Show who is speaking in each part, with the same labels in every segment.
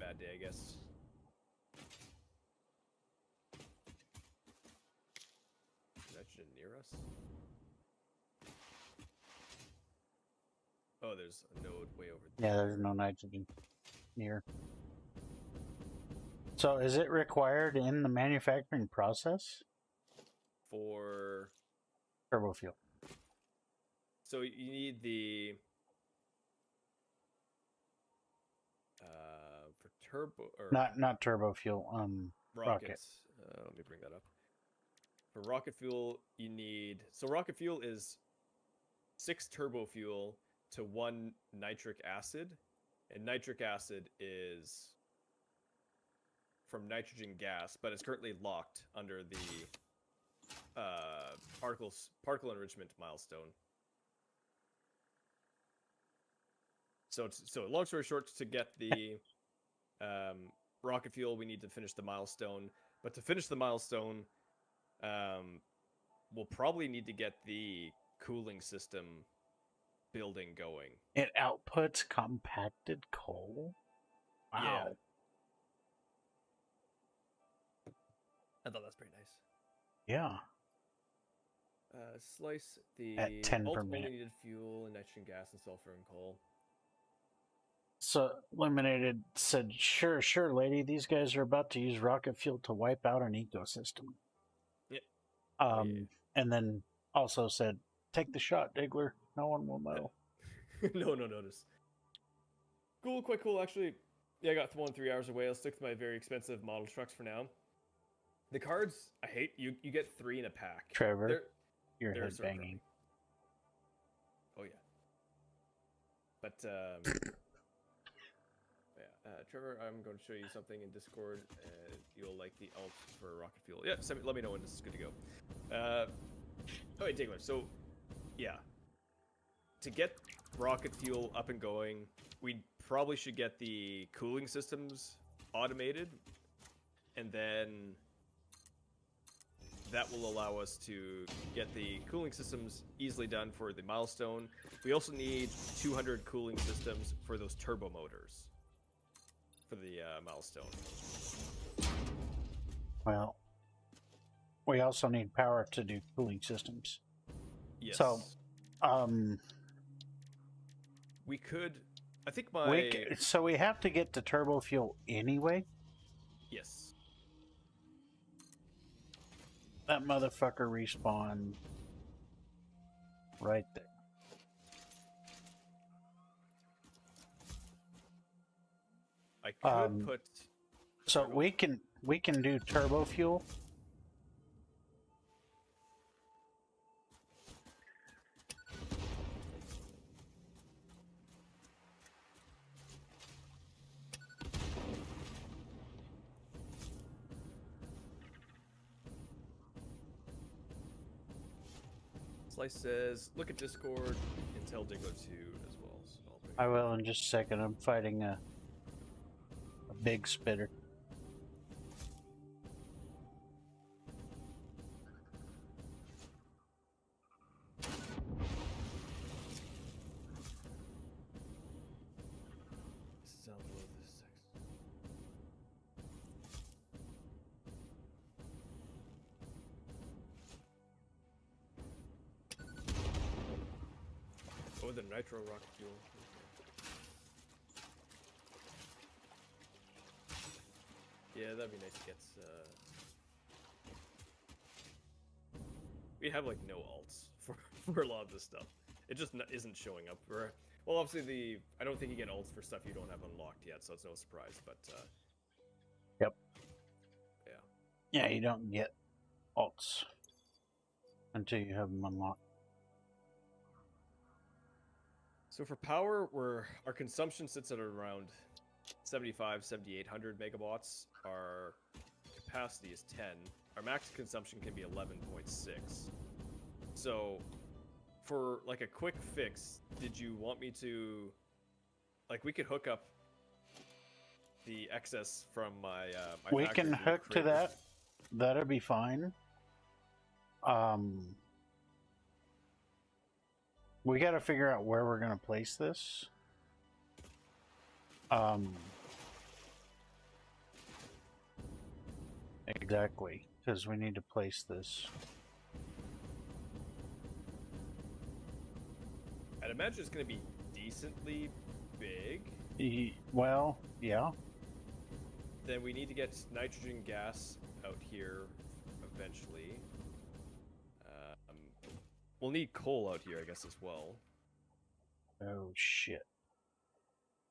Speaker 1: bad day, I guess. Nitrogen near us? Oh, there's a node way over there.
Speaker 2: Yeah, there's no nitrogen near. So is it required in the manufacturing process?
Speaker 1: For
Speaker 2: Turbo fuel.
Speaker 1: so you need the for turbo or
Speaker 2: Not turbo fuel, rocket.
Speaker 1: rockets. Let me bring that up. For rocket fuel, you need rocket fuel is 6 turbo fuel to 1 nitric acid, and nitric acid is from nitrogen gas, but it's currently locked under the particle enrichment milestone. So long story short, to get the rocket fuel, we need to finish the milestone. But to finish the milestone, we'll probably need to get the cooling system building going.
Speaker 2: It outputs compacted coal? Wow.
Speaker 1: Yeah. I thought that's pretty nice.
Speaker 2: Yeah.
Speaker 1: Slice the
Speaker 2: At 10 per minute.
Speaker 1: needed fuel and nitrogen gas and sulfur and coal.
Speaker 2: So Eliminated said, sure, lady, these guys are about to use rocket fuel to wipe out an ecosystem.
Speaker 1: Yeah.
Speaker 2: And then also said, take the shot, Diggler. No one will know.
Speaker 1: No notice. Cool, quite cool actually. Yeah, I got 3 hours away. I'll stick to my very expensive model trucks for now. The cards, I hate. You get 3 in a pack.
Speaker 2: Trevor, you're
Speaker 1: they're
Speaker 2: head banging.
Speaker 1: Oh yeah. But Trevor, I'm going to show you something in Discord. You'll like the alt for rocket fuel. Yeah, let me know when this is good to go. Oh, wait, Diggler. So, yeah. To get rocket fuel up and going, we probably should get the cooling systems automated, and then that will allow us to get the cooling systems easily done for the milestone. We also need 200 cooling systems for those turbo motors for the milestone.
Speaker 2: Well, we also need power to do cooling systems.
Speaker 1: Yes.
Speaker 2: So,
Speaker 1: we could. I think my.
Speaker 2: So we have to get to turbo fuel anyway.
Speaker 1: Yes.
Speaker 2: That motherfucker respawned right there.
Speaker 1: I could put.
Speaker 2: So we can do turbo fuel.
Speaker 1: Slice says, look at Discord and tell Diggler to as well. So
Speaker 2: I will in just a second. I'm fighting a big spitter.
Speaker 1: Oh, the nitro rocket fuel. Yeah, that'd be nice to get. We have like no alts for a lot of this stuff. It just isn't showing up. Well, obviously I don't think you get alts for stuff you don't have unlocked yet, so it's no surprise. But
Speaker 2: Yep.
Speaker 1: Yeah.
Speaker 2: Yeah, you don't get alts until you have them unlocked.
Speaker 1: So for power, our consumption sits at around 7,800 megawatts. Our capacity is 10. Our max consumption can be 11.6. So for like a quick fix, did you want me to, like, we could hook up the excess from my
Speaker 2: we can hook to that. That'll be fine. We got to figure out where we're going to place this. Exactly, because we need to place this.
Speaker 1: I'd imagine it's going to be decently big.
Speaker 2: Well, yeah.
Speaker 1: Then we need to get nitrogen gas out here eventually. We'll need coal out here, I guess, as well.
Speaker 2: Oh shit.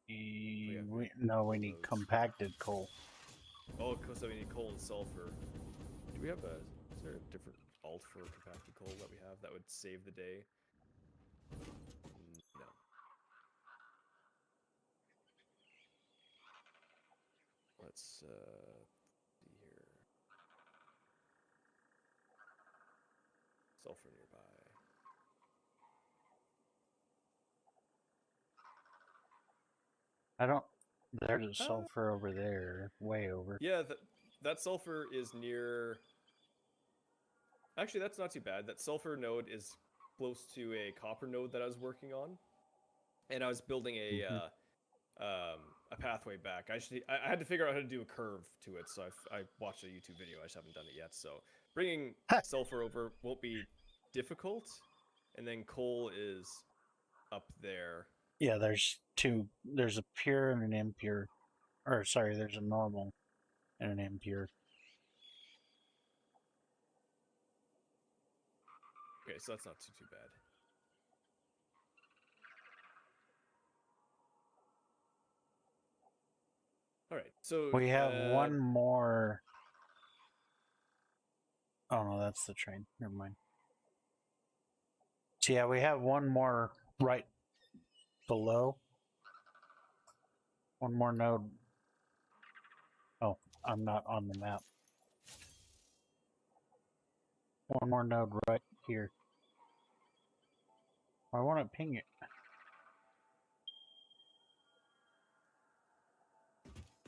Speaker 1: We
Speaker 2: We need compacted coal.
Speaker 1: Oh, so we need coal and sulfur. Do we have a? Is there a different alt for compacted coal that we have that would save the day? No. Let's see here. Sulfur nearby.
Speaker 2: I don't. There's a sulfur over there, way over.
Speaker 1: Yeah, that sulfur is near. Actually, that's not too bad. That sulfur node is close to a copper node that I was working on, and I was building a pathway back. I had to figure out how to do a curve to it, so I watched a YouTube video. I just haven't done it yet. So bringing sulfur over won't be difficult, and then coal is up there.
Speaker 2: Yeah, there's two. There's a pure and an impure. Or sorry, there's a normal and an impure.
Speaker 1: Okay, so that's not too bad. All right, so
Speaker 2: we have one more. Oh no, that's the train. Never mind. So yeah, we have one more right below. One more node. Oh, I'm not on the map. One more node right here. I want to ping it.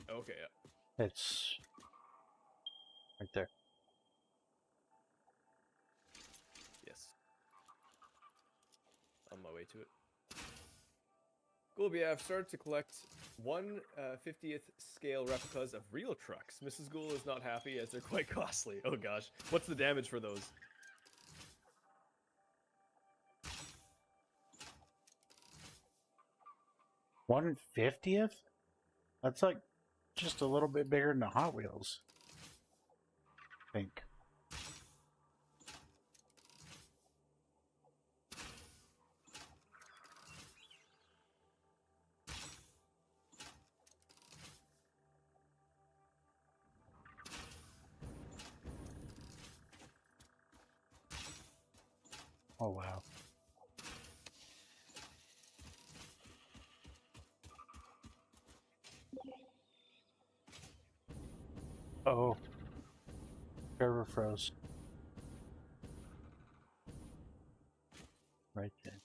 Speaker 1: Okay, yeah.
Speaker 2: It's right there.
Speaker 1: Yes. On my way to it. Goulby, I've started to collect 1/50th scale replicas of real trucks. Mrs. Ghoul is not happy as they're quite costly. Oh gosh. What's the damage for those?
Speaker 2: $1/50th? That's like just a little bit bigger than the Hot Wheels. I think. Oh wow. Oh. Server froze. Right there.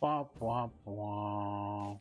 Speaker 2: Womp womp womp.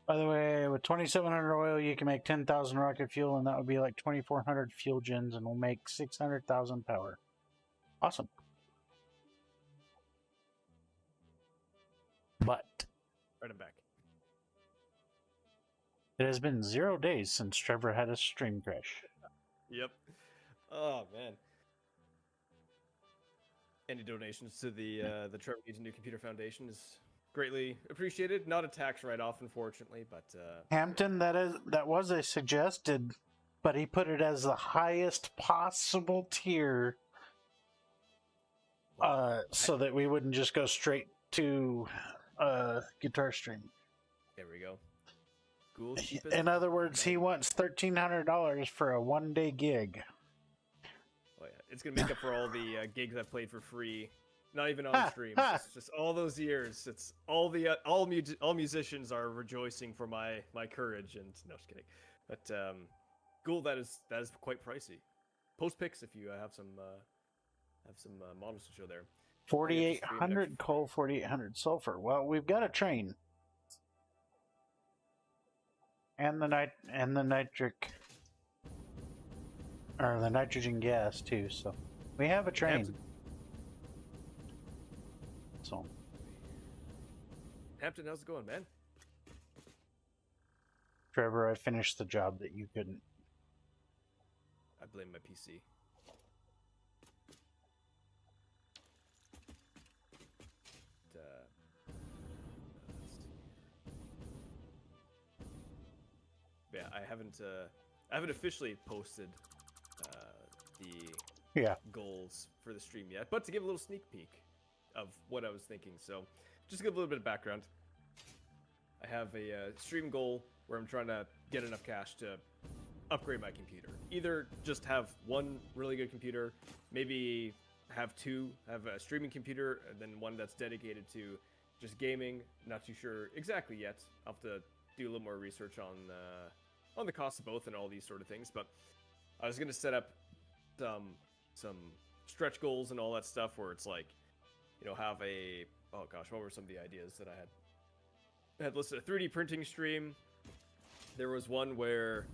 Speaker 2: By the way, with 2,700 oil, you can make 10,000 rocket fuel, and that would be like 2,400 fuel gens, and will make 600,000 power. Awesome. But
Speaker 1: Right, I'm back.
Speaker 2: it has been 0 days since Trevor had a stream crash.
Speaker 1: Yep. Oh man. Any donations to the Trevor Needs a New Computer Foundation is greatly appreciated. Not a tax write-off, unfortunately, but
Speaker 2: Hampton, that was a suggested, but he put it as the highest possible tier, so that we wouldn't just go straight to guitar stream.
Speaker 1: There we go. Cool.
Speaker 2: In other words, he wants $1,300 for a 1-day gig.
Speaker 1: Oh yeah, it's gonna make up for all the gigs I played for free. Not even on stream. It's just all those years. It's all the all musicians are rejoicing for my courage. And no, just kidding. But cool. That is quite pricey. Post pics if you have some models to show there.
Speaker 2: 4,800 coal, 4,800 sulfur. Well, we've got a train. And the nitric, or the nitrogen gas too. So we have a train. So
Speaker 1: Hampton, how's it going, man?
Speaker 2: Trevor, I finished the job that you couldn't.
Speaker 1: I blame my PC. Yeah, I haven't officially posted the goals for the stream yet, but to give a little sneak peek of what I was thinking. So, just to give a little bit of background, I have a stream goal where I'm trying to get enough cash to upgrade my computer. Either just have one really good computer, maybe have a streaming computer, and then one that's dedicated to just gaming. Not too sure exactly yet. I'll have to do a little more research on the cost of both and all these sort of things. But I was gonna set up some stretch goals and all that stuff where it's like, have a, oh gosh, what were some of the ideas that I had listed? A 3D printing stream. There was one where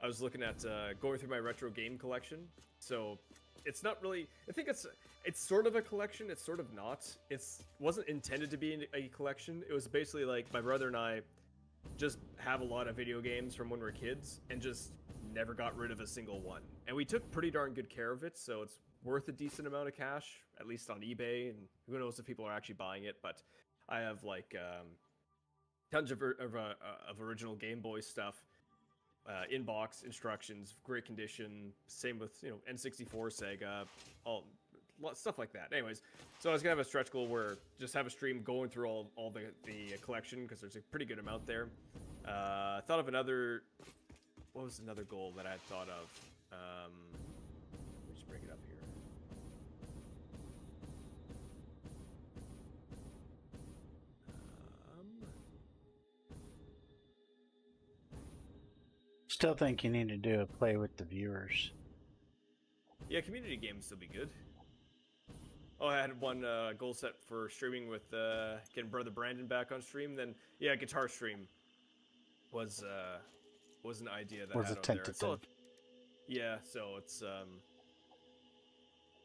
Speaker 1: I was looking at going through my retro game collection. So it's not really, I think it's sort of a collection. It's sort of not. It wasn't intended to be a collection. It was basically like my brother and I just have a lot of video games from when we were kids and just never got rid of a single one. And we took pretty darn good care of it, so it's worth a decent amount of cash, at least on eBay, and who knows if people are actually buying it. But I have like tons of original Game Boy stuff, in-box instructions, great condition. Same with N64, Sega, stuff like that. Anyways, so I was gonna have a stretch goal where just have a stream going through all the collection, because there's a pretty good amount there. Thought of another. What was another goal that I had thought of? Let me just bring it up here.
Speaker 2: Still think you need to do a play with the viewers.
Speaker 1: Yeah, community games still be good. Oh, I had one goal set for streaming with getting brother Brandon back on stream. Then yeah, guitar stream was an idea that
Speaker 2: was
Speaker 1: I had
Speaker 2: a
Speaker 1: on
Speaker 2: tentative.
Speaker 1: there. Yeah, so it's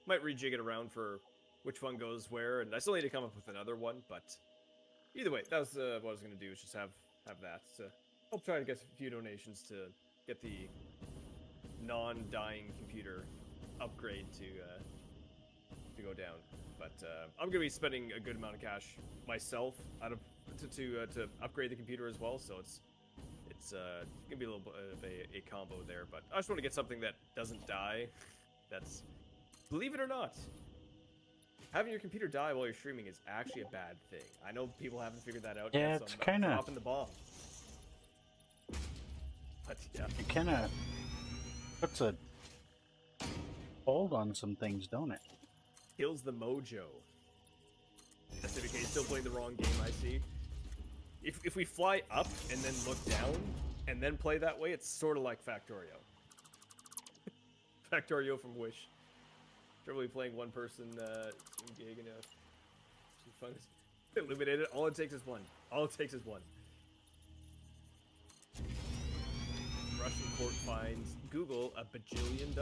Speaker 1: might rejig it around for which one goes where, and I still need to come up with another one. But either way, that was what I was gonna do, is just have that. So I'll try to get a few donations to get the non-dying computer upgrade to go down. But I'm gonna be spending a good amount of cash myself to upgrade the computer as well. So it's gonna be a little bit of a combo there. But I just want to get something that doesn't die. That's, believe it or not, having your computer die while you're streaming is actually a bad thing. I know people haven't figured that out
Speaker 2: Yeah,
Speaker 1: yet,
Speaker 2: it's
Speaker 1: so
Speaker 2: kind
Speaker 1: I'm
Speaker 2: of
Speaker 1: dropping the bomb. But yeah,
Speaker 2: it kind of puts a hold on some things, don't it?
Speaker 1: kills the mojo. SWK still playing the wrong game, I see. If we fly up and then look down and then play that way, it's sort of like Factorio. Factorio from Wish. Probably playing one person gig and fun is eliminated. All it takes is one. All it takes is one. Russian court fines Google $1 bajillion.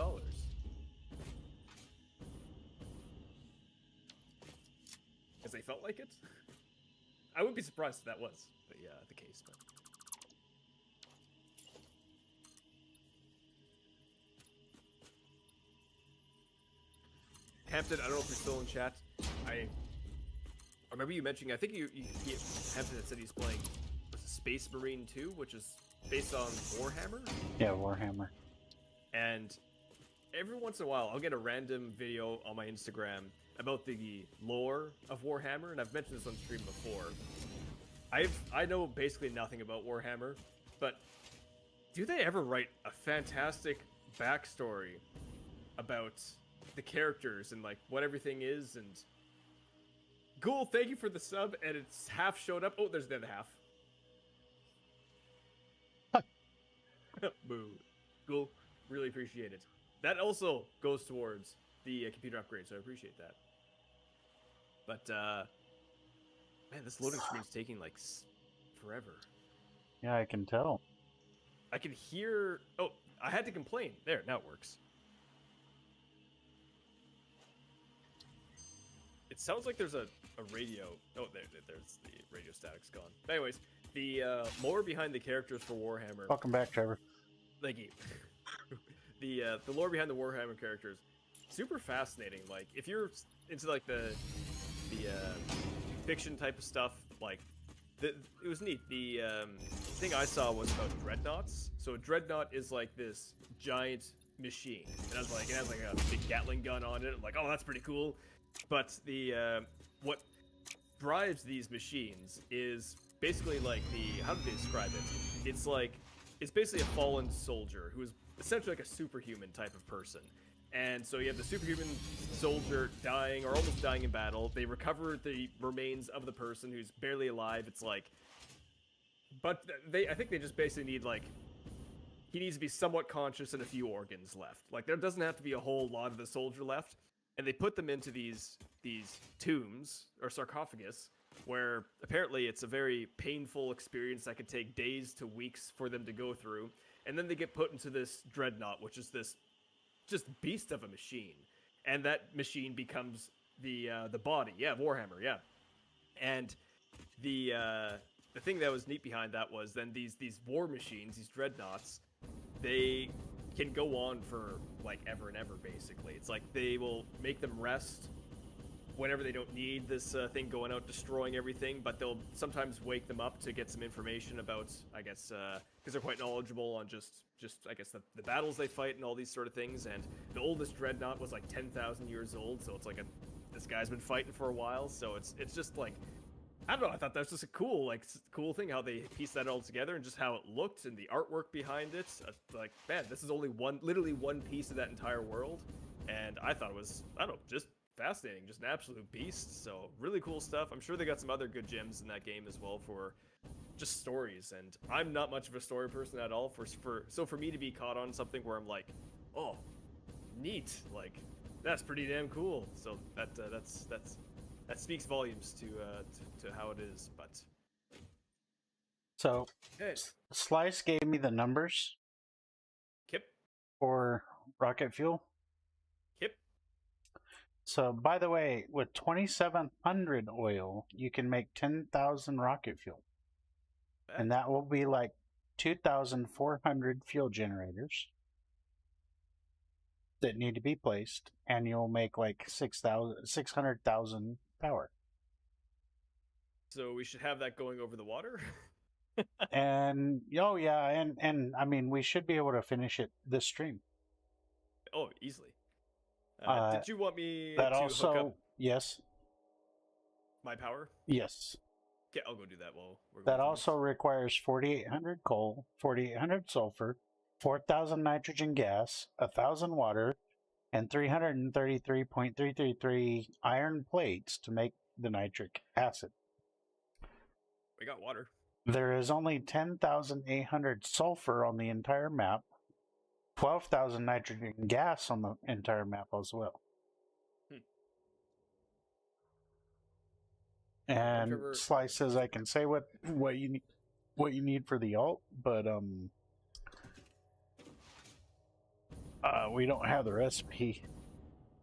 Speaker 1: Because they felt like it. I wouldn't be surprised if that was the case. But Hampton, I don't know if you're still in chat. I remember you mentioning. I think he Hampton had said he's playing Space Marine 2, which is based on Warhammer.
Speaker 2: Yeah, Warhammer.
Speaker 1: And every once in a while, I'll get a random video on my Instagram about the lore of Warhammer, and I've mentioned this on stream before. I know basically nothing about Warhammer, but do they ever write a fantastic backstory about the characters and like what everything is? And Ghoul, thank you for the sub, and it's half showed up. Oh, there's the other half. Boo. Ghoul, really appreciate it. That also goes towards the computer upgrade, so I appreciate that. But, man, this loading screen's taking, like, forever.
Speaker 2: Yeah, I can tell.
Speaker 1: I can hear... Oh, I had to complain. There, now it works. It sounds like there's a radio... Oh, there's the radio static's gone. But anyways, the lore behind the characters for Warhammer...
Speaker 2: Welcome back, Trevor.
Speaker 1: Thank you. The lore behind the Warhammer characters, super fascinating. Like, if you're into, like, the fiction type of stuff, like, it was neat. The thing I saw was about dreadnoughts. So a dreadnought is like this giant machine, and it has like a big Gatling gun on it. I'm like, oh, that's pretty cool. But the what drives these machines is basically like how do they describe it? It's basically a fallen soldier who is essentially like a superhuman type of person. And so you have the superhuman soldier dying or almost dying in battle. They recover the remains of the person who's barely alive. It's like, but I think they just basically need like, he needs to be somewhat conscious and a few organs left. Like there doesn't have to be a whole lot of the soldier left. And they put them into these tombs or sarcophagus where apparently it's a very painful experience that could take days to weeks for them to go through. And then they get put into this dreadnought, which is this just beast of a machine, and that machine becomes the body. Yeah, Warhammer. Yeah, and the thing that was neat behind that was then these war machines, these dreadnoughts, they can go on for like ever and ever. Basically, it's like they will make them rest whenever they don't need this thing going out destroying everything, but they'll sometimes wake them up to get some information about, I guess, because they're quite knowledgeable on just I guess the battles they fight and all these sort of things. And the oldest dreadnought was like 10,000 years old, so it's like this guy's been fighting for a while. So it's just like, I don't know. I thought that was just a cool thing how they pieced that all together and just how it looked and the artwork behind it. Like, man, this is only literally one piece of that entire world, and I thought it was, I don't know, just fascinating, just an absolute beast. So really cool stuff. I'm sure they got some other good gems in that game as well for just stories, and I'm not much of a story person at all. So for me to be caught on something where I'm like, oh, neat, like that's pretty damn cool. So that speaks volumes to how it is. But
Speaker 2: so
Speaker 1: hey.
Speaker 2: Slice gave me the numbers
Speaker 1: Kip
Speaker 2: for rocket fuel. So, by the way, with 2,700 oil, you can make 10,000 rocket fuel. And that will be like 2,400 fuel generators that need to be placed, and you'll make like 600,000 power.
Speaker 1: So we should have that going over the water?
Speaker 2: And, oh yeah, and I mean, we should be able to finish it this stream.
Speaker 1: Oh, easily. Did you want me
Speaker 2: that
Speaker 1: to
Speaker 2: also,
Speaker 1: hook up
Speaker 2: yes.
Speaker 1: my power?
Speaker 2: Yes.
Speaker 1: Okay, I'll go do that while we're going.
Speaker 2: That also requires 4,800 coal, 4,800 sulfur, 4,000 nitrogen gas, 1,000 water, and 333.333 iron plates to make the nitric acid.
Speaker 1: We got water.
Speaker 2: There is only 10,800 sulfur on the entire map. 12,000 nitrogen gas on the entire map as well. And
Speaker 1: Trevor...
Speaker 2: Slice says I can say what you need for the alt, but we don't have the recipe.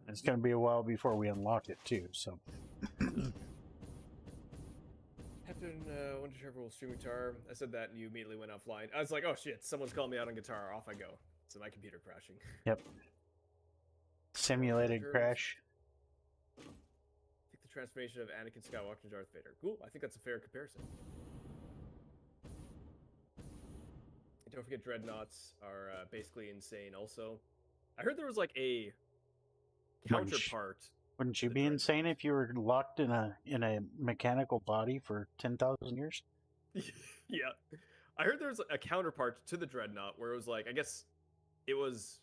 Speaker 2: It's going to be a while before we unlock it too. So,
Speaker 1: Captain, wonder Trevor will stream guitar. I said that and you immediately went offline. I was like, oh shit, someone's calling me out on guitar. Off I go. So my computer crashing.
Speaker 2: Yep. Simulated crash.
Speaker 1: I think the transformation of Anakin Skywalker to Darth Vader. Cool. I think that's a fair comparison. And don't forget, dreadnoughts are basically insane. Also, I heard there was like a counterpart.
Speaker 2: Wouldn't you be insane if you were locked in a mechanical body for 10,000 years?
Speaker 1: Yeah, I heard there was a counterpart to the dreadnought where it was like, I guess it was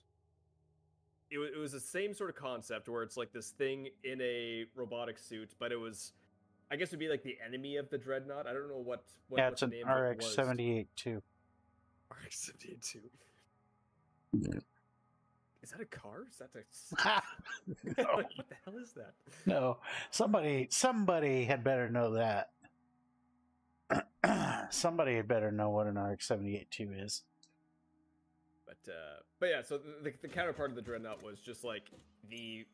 Speaker 1: the same sort of concept where it's like this thing in a robotic suit, but it was, I guess, it'd be like the enemy of the dreadnought. I don't know what
Speaker 2: Yeah,
Speaker 1: what
Speaker 2: it's
Speaker 1: the
Speaker 2: an
Speaker 1: name of it was.
Speaker 2: RX-78 too.
Speaker 1: RX-78 too. Is that a car? Is that a...
Speaker 2: No.
Speaker 1: What the hell is that?
Speaker 2: No, somebody had better know that. Somebody had better know what an RX-78-2 is.
Speaker 1: But yeah, so the counterpart of the dreadnought was just like the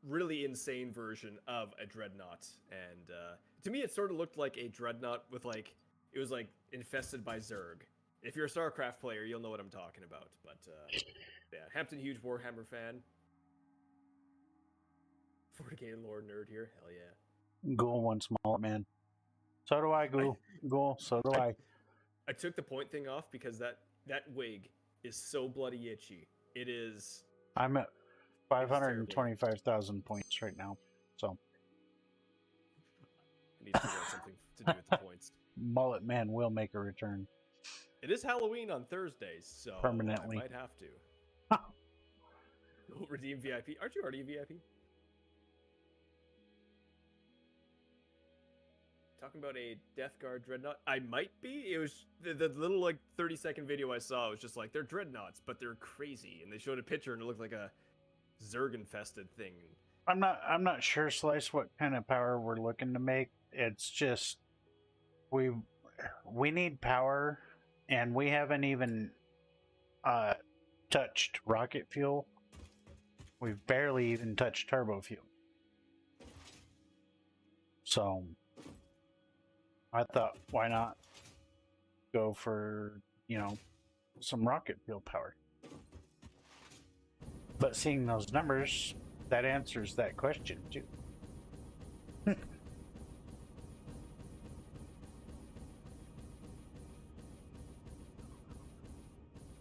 Speaker 1: really insane version of a dreadnought, and to me it sort of looked like a dreadnought with like, it was like infested by Zerg. If you're a StarCraft player, you'll know what I'm talking about. But yeah, Hampton, huge Warhammer fan. 40k lore nerd here, hell yeah.
Speaker 2: Ghoul wants mullet man. So do I, Ghoul. Ghoul, so do I.
Speaker 1: I took the point thing off because that wig is so bloody itchy. It is.
Speaker 2: I'm at 525,000 points right now. So
Speaker 1: I need to figure out something to do with the points.
Speaker 2: mullet man will make a return.
Speaker 1: It is Halloween on Thursdays, so
Speaker 2: Permanently.
Speaker 1: I might have to. Redeem VIP. Aren't you already a VIP? Talking about a Death Guard dreadnought. I might be. It was the little like 30-second video I saw. It was just like, they're dreadnoughts, but they're crazy, and they showed a picture and it looked like a Zerg infested thing.
Speaker 2: I'm not sure, Slice, what kind of power we're looking to make. It's just we need power, and we haven't even touched rocket fuel. We've barely even touched turbo fuel. So I thought, why not go for, some rocket fuel power? But seeing those numbers, that answers that question too.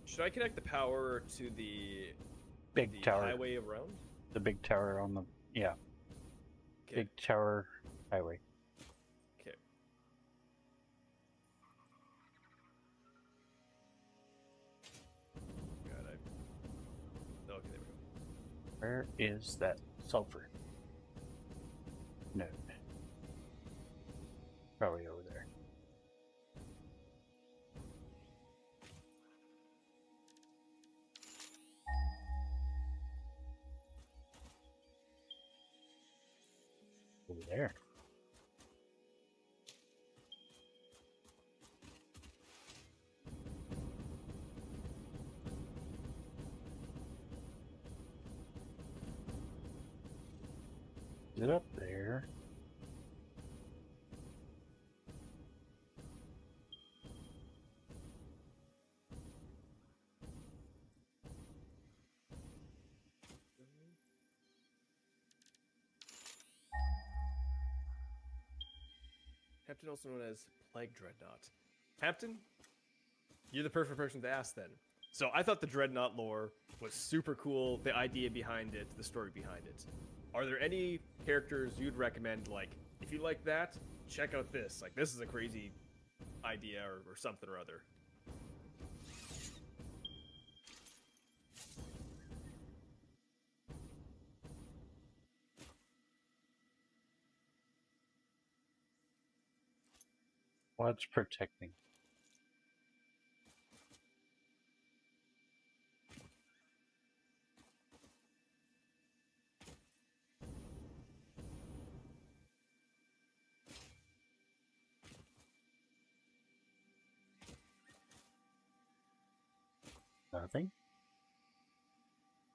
Speaker 1: Should I connect the power to the
Speaker 2: big tower
Speaker 1: highway around?
Speaker 2: The big tower on the
Speaker 1: Okay.
Speaker 2: big tower highway.
Speaker 1: Okay. God, okay, there we go.
Speaker 2: Where is that sulfur node? Probably over there. Over there. Is it up there?
Speaker 1: Hampton, also known as Plague Dreadnought. Hampton, you're the perfect person to ask then. So I thought the Dreadnought lore was super cool, the idea behind it, the story behind it. Are there any characters you'd recommend, like, if you like that, check out this. Like, this is a crazy idea or something or other.
Speaker 2: What's protecting? Nothing?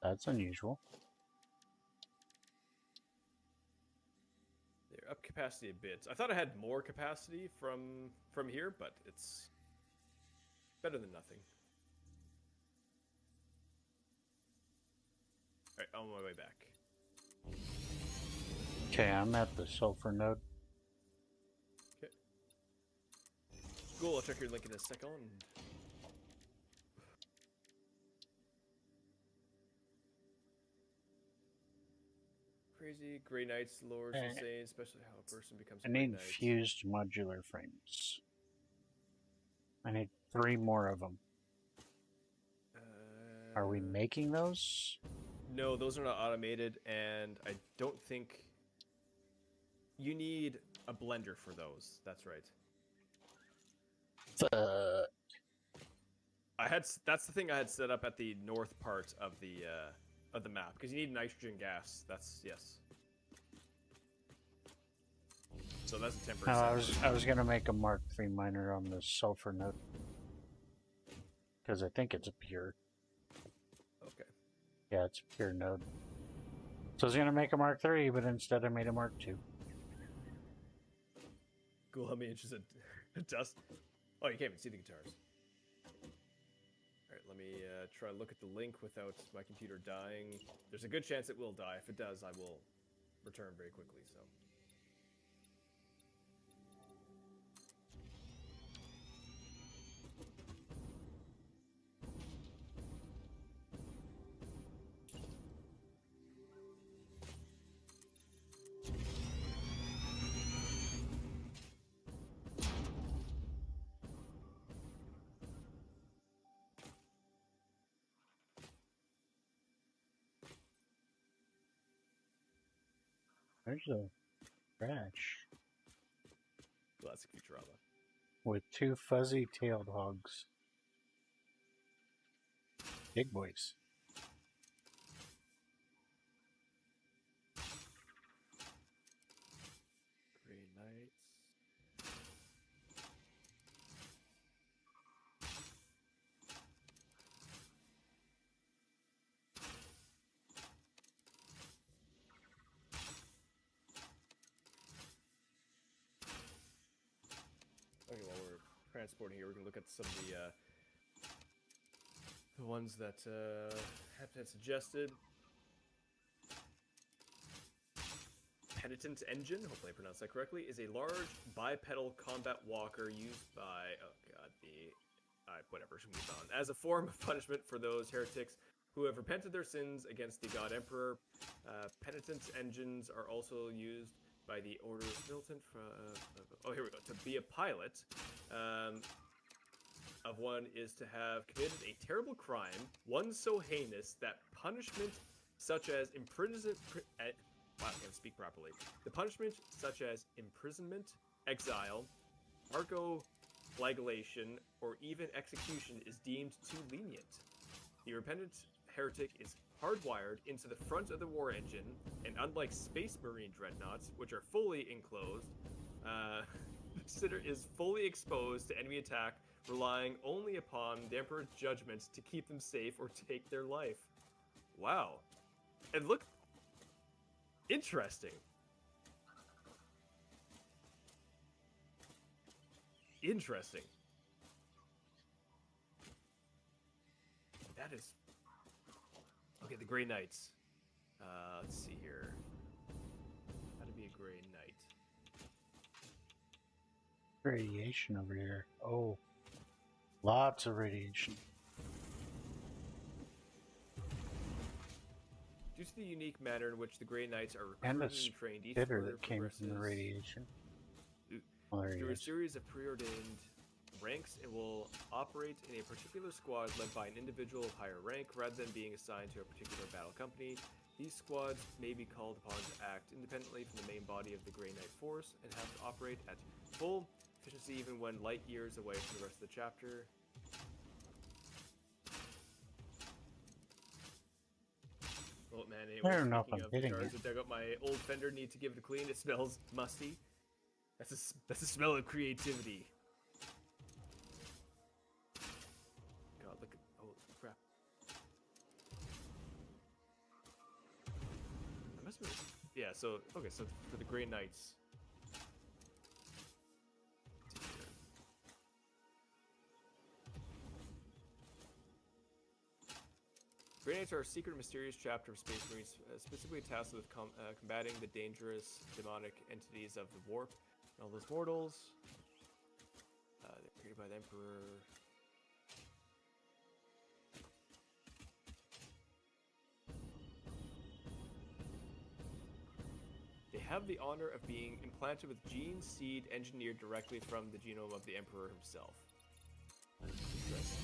Speaker 2: That's unusual.
Speaker 1: They're up capacity a bit. I thought I had more capacity from here, but it's better than nothing. Alright, on my way back.
Speaker 2: Okay, I'm at the sulfur node.
Speaker 1: Okay. Cool, I'll check your link in a second. Crazy Grey Knights lore is insane, especially how a person becomes a
Speaker 2: I
Speaker 1: Grey
Speaker 2: need
Speaker 1: Knight.
Speaker 2: fused modular frames. I need 3 more of them. Are we making those?
Speaker 1: No, those are not automated, and I don't think you need a blender for those. That's right. That's the thing I had set up at the north part of the map because you need nitrogen gas. That's yes. So that's a temporary.
Speaker 2: No, I was gonna make a Mark III miner on the sulfur node because I think it's a pure.
Speaker 1: Okay.
Speaker 2: Yeah, it's a pure node. So I was gonna make a Mark III, but instead I made a Mark II.
Speaker 1: Cool. How many inches of dust? Oh, you can't even see the guitars. All right, let me try and look at the link without my computer dying. There's a good chance it will die. If it does, I will return very quickly. So.
Speaker 2: There's a crash
Speaker 1: Classic Futurama.
Speaker 2: with 2 fuzzy-tailed hogs. Big boys.
Speaker 1: Grey Knights. Okay, while we're transporting here, we can look at some of the ones that have been suggested. Penitent Engine, hopefully I pronounced that correctly, is a large bipedal combat walker used by, whatever should be found, as a form of punishment for those heretics who have repented their sins against the God Emperor. Penitent engines are also used by the Order of Militant. Here we go. To be a pilot of one is to have committed a terrible crime, one so heinous that punishment such as imprisonment. Wow, I can't speak properly. The punishment such as imprisonment, exile, flagellation, or even execution is deemed too lenient. The repentant heretic is hardwired into the front of the war engine, and unlike Space Marine dreadnoughts, which are fully enclosed, is fully exposed to enemy attack, relying only upon the Emperor's judgment to keep them safe or take their life. Wow. And look, interesting. Interesting. That is... Okay, the Grey Knights. Let's see here. How to be a Grey Knight.
Speaker 2: Radiation over here. Oh. Lots of radiation.
Speaker 1: Due to the unique manner in which the Grey Knights are
Speaker 2: And
Speaker 1: recruited
Speaker 2: a
Speaker 1: and trained, each
Speaker 2: spitter
Speaker 1: order
Speaker 2: that came from the radiation.
Speaker 1: Through a series of preordained ranks, it will operate in a particular squad led by an individual of higher rank rather than being assigned to a particular battle company. These squads may be called upon to act independently from the main body of the Grey Knight force and have to operate at full efficiency even when light years away from the rest of the chapter. Oh man, anyway,
Speaker 2: I don't know if I'm hitting
Speaker 1: guitars,
Speaker 2: it.
Speaker 1: I dug up my old Fender, need to give it a clean. It smells musty. That's a smell of creativity. God, look at, oh crap. I must have, yeah, so, okay, so for the Grey Knights. Let's see here. Granites are a secret and mysterious chapter of Space Marines, specifically tasked with combating the dangerous demonic entities of the warp and all those mortals. They're created by the Emperor. They have the honor of being implanted with gene seed engineered directly from the genome of the Emperor himself. Interesting.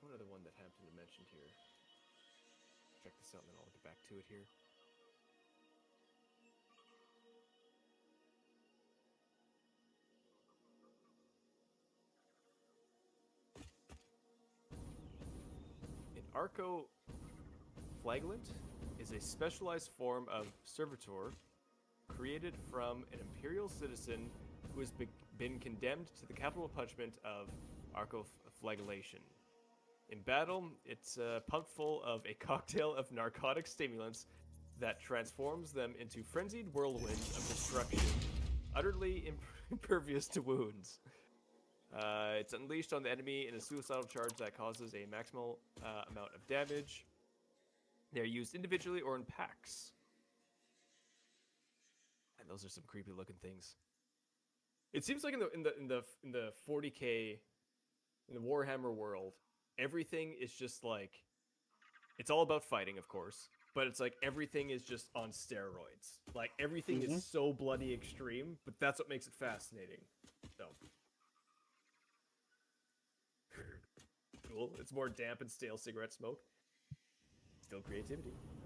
Speaker 1: One other one that Hampton mentioned here. Check this out and then I'll get back to it here. An Arco Flaglant is a specialized form of servitor created from an imperial citizen who has been condemned to the capital punishment of arcoflagellation. In battle, it's pumped full of a cocktail of narcotic stimulants that transforms them into frenzied whirlwinds of destruction, utterly impervious to wounds. It's unleashed on the enemy in a suicidal charge that causes a maximal amount of damage. They're used individually or in packs. And those are some creepy looking things. It seems like in the 40K, in the Warhammer world, everything is just like, it's all about fighting, of course, but it's like everything is just on steroids. Like everything is so bloody extreme, but that's what makes it fascinating. So cool. It's more damp and stale cigarette smoke. Still creativity.